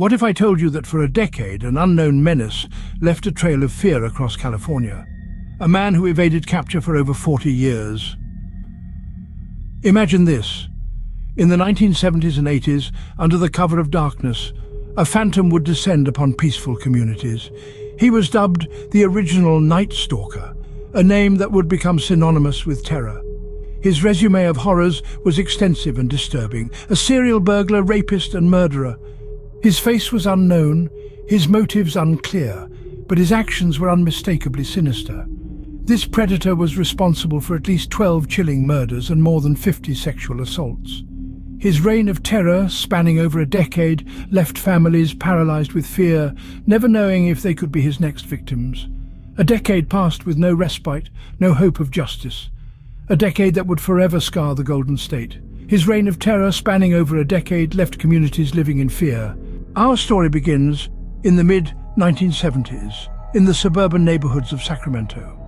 What if I told you that for a decade an unknown menace left a trail of fear across California? A man who evaded capture for over 40 years. Imagine this. In the 1970s and 80s, under the cover of darkness, a phantom would descend upon peaceful communities. He was dubbed the original Night Stalker, a name that would become synonymous with terror. His resume of horrors was extensive and disturbing. A serial burglar, rapist and murderer. His face was unknown, his motives unclear, but his actions were unmistakably sinister. This predator was responsible for at least 12 chilling murders and more than 50 sexual assaults. His reign of terror, spanning over a decade, left families paralyzed with fear, never knowing if they could be his next victims. A decade passed with no respite, no hope of justice. A decade that would forever scar the Golden State. His reign of terror, spanning over a decade, left communities living in fear. Our story begins in the mid-1970s, in the suburban neighborhoods of Sacramento.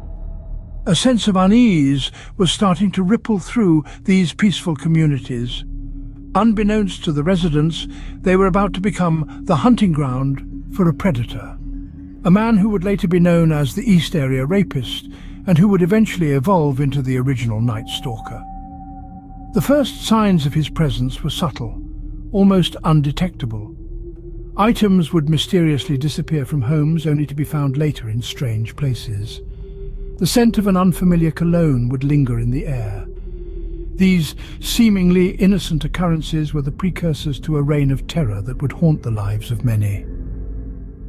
A sense of unease was starting to ripple through these peaceful communities. Unbeknownst to the residents, they were about to become the hunting ground for a predator. A man who would later be known as the East Area Rapist, and who would eventually evolve into the original Night Stalker. The first signs of his presence were subtle, almost undetectable. Items would mysteriously disappear from homes only to be found later in strange places. The scent of an unfamiliar cologne would linger in the air. These seemingly innocent occurrences were the precursors to a reign of terror that would haunt the lives of many.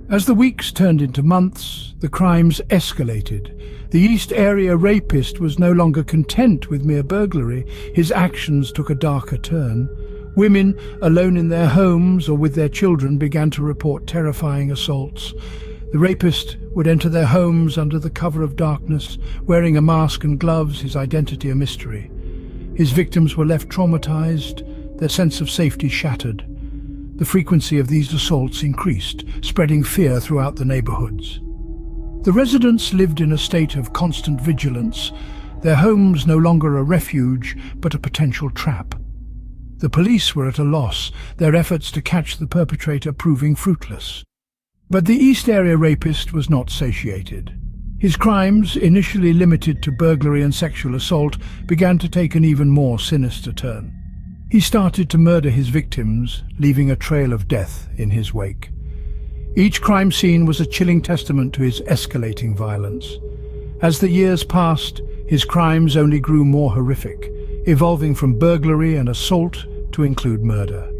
As the weeks turned into months, the crimes escalated. The East Area Rapist was no longer content with mere burglary. His actions took a darker turn. Women, alone in their homes or with their children, began to report terrifying assaults. The rapist would enter their homes under the cover of darkness, wearing a mask and gloves, his identity a mystery. His victims were left traumatized, their sense of safety shattered. The frequency of these assaults increased, spreading fear throughout the neighborhoods. The residents lived in a state of constant vigilance, their homes no longer a refuge, but a potential trap. The police were at a loss, their efforts to catch the perpetrator proving fruitless. But the East Area Rapist was not satiated. His crimes, initially limited to burglary and sexual assault, began to take an even more sinister turn. He started to murder his victims, leaving a trail of death in his wake. Each crime scene was a chilling testament to his escalating violence. As the years passed, his crimes only grew more horrific, evolving from burglary and assault to include murder.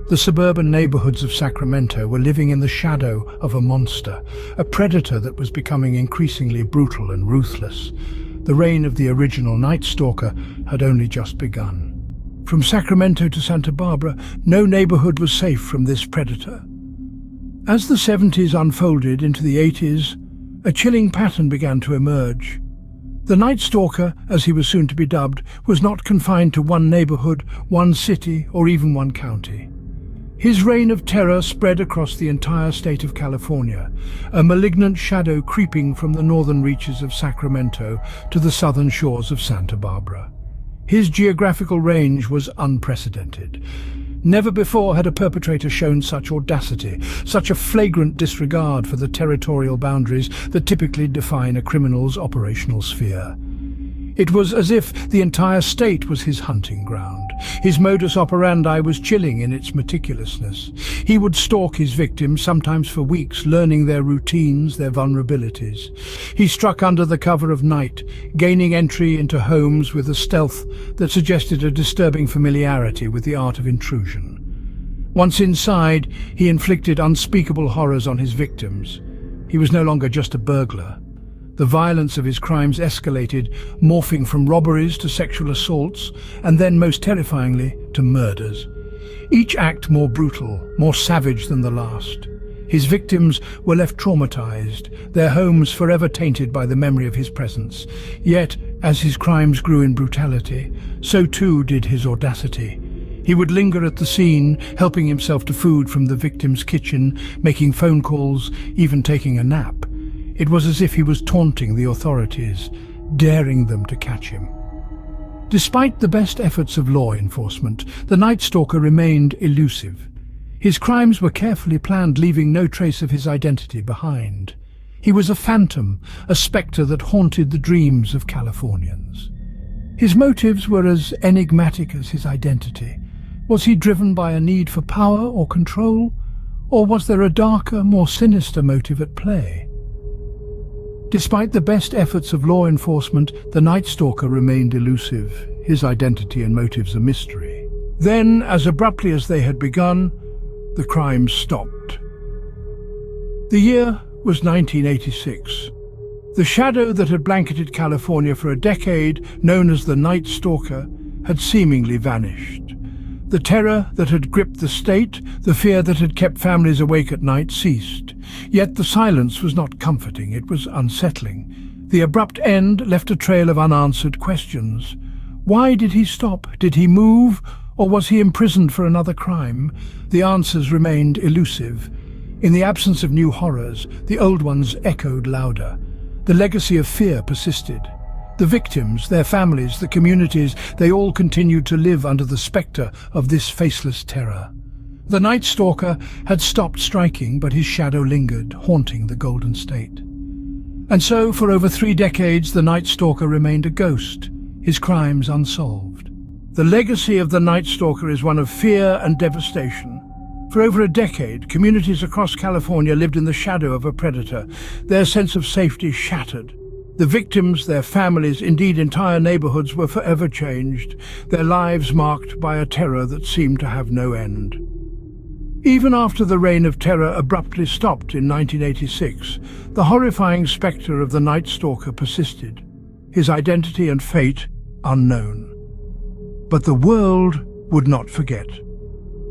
The suburban neighborhoods of Sacramento were living in the shadow of a monster, a predator that was becoming increasingly brutal and ruthless. The reign of the original Night Stalker had only just begun. From Sacramento to Santa Barbara, no neighborhood was safe from this predator. As the 70s unfolded into the 80s, a chilling pattern began to emerge. The Night Stalker, as he was soon to be dubbed, was not confined to one neighborhood, one city, or even one county. His reign of terror spread across the entire state of California, a malignant shadow creeping from the northern reaches of Sacramento to the southern shores of Santa Barbara. His geographical range was unprecedented. Never before had a perpetrator shown such audacity, such a flagrant disregard for the territorial boundaries that typically define a criminal's operational sphere. It was as if the entire state was his hunting ground. His modus operandi was chilling in its meticulousness. He would stalk his victims, sometimes for weeks, learning their routines, their vulnerabilities. He struck under the cover of night, gaining entry into homes with a stealth that suggested a disturbing familiarity with the art of intrusion. Once inside, he inflicted unspeakable horrors on his victims. He was no longer just a burglar. The violence of his crimes escalated, morphing from robberies to sexual assaults, and then, most terrifyingly, to murders. Each act more brutal, more savage than the last. His victims were left traumatized, their homes forever tainted by the memory of his presence. Yet, as his crimes grew in brutality, so too did his audacity. He would linger at the scene, helping himself to food from the victim's kitchen, making phone calls, even taking a nap. It was as if he was taunting the authorities, daring them to catch him. Despite the best efforts of law enforcement, the Night Stalker remained elusive. His crimes were carefully planned, leaving no trace of his identity behind. He was a phantom, a spectre that haunted the dreams of Californians. His motives were as enigmatic as his identity. Was he driven by a need for power or control? Or was there a darker, more sinister motive at play? Despite the best efforts of law enforcement, the Night Stalker remained elusive, his identity and motives a mystery. Then, as abruptly as they had begun, the crimes stopped. The year was 1986. The shadow that had blanketed California for a decade, known as the Night Stalker, had seemingly vanished. The terror that had gripped the state, the fear that had kept families awake at night, ceased. Yet the silence was not comforting, it was unsettling. The abrupt end left a trail of unanswered questions. Why did he stop? Did he move? Or was he imprisoned for another crime? The answers remained elusive. In the absence of new horrors, the old ones echoed louder. The legacy of fear persisted. The victims, their families, the communities, they all continued to live under the spectre of this faceless terror. The Night Stalker had stopped striking, but his shadow lingered, haunting the Golden State. And so, for over 3 decades, the Night Stalker remained a ghost, his crimes unsolved. The legacy of the Night Stalker is one of fear and devastation. For over a decade, communities across California lived in the shadow of a predator, their sense of safety shattered. The victims, their families, indeed entire neighborhoods were forever changed, their lives marked by a terror that seemed to have no end. Even after the reign of terror abruptly stopped in 1986, the horrifying spectre of the Night Stalker persisted, his identity and fate unknown. But the world would not forget.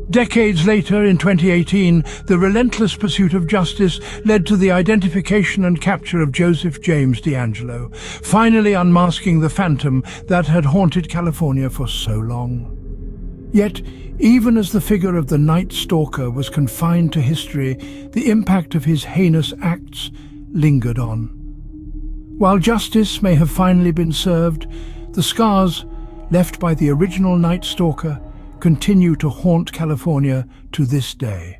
Decades later, in 2018, the relentless pursuit of justice led to the identification and capture of Joseph James DeAngelo, finally unmasking the phantom that had haunted California for so long. Yet, even as the figure of the Night Stalker was confined to history, the impact of his heinous acts lingered on. While justice may have finally been served, the scars left by the original Night Stalker continue to haunt California to this day.